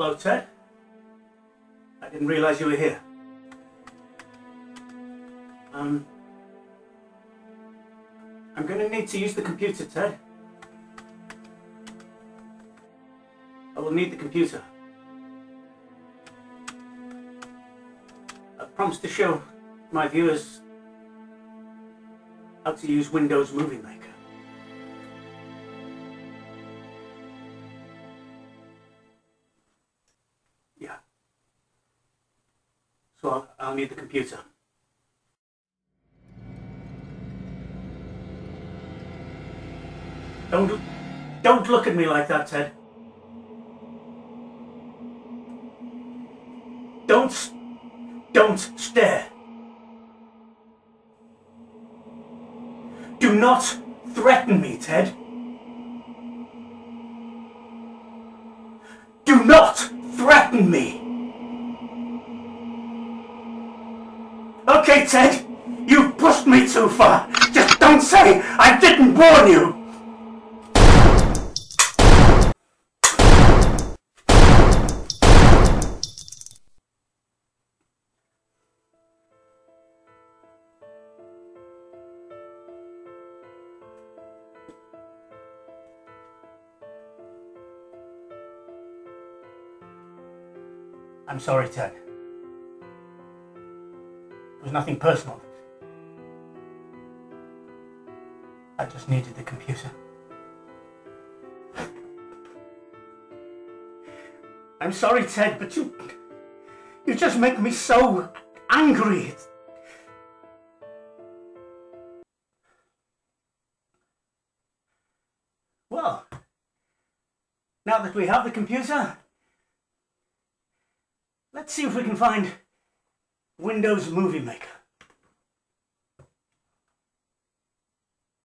Hello, Ted. I didn't realize you were here. I'm going to need to use the computer, Ted. I will need the computer. I promised to show my viewers how to use Windows Movie Maker. Yeah. So I'll need the computer. Don't look at me like that, Ted. Don't stare. Do not threaten me, Ted. Do not threaten me. Okay, Ted, you pushed me too far. Just don't say I didn't warn you. I'm sorry, Ted. It was nothing personal. I just needed the computer. I'm sorry, Ted, but you just make me so angry. Well, now that we have the computer, let's see if we can find Windows Movie Maker.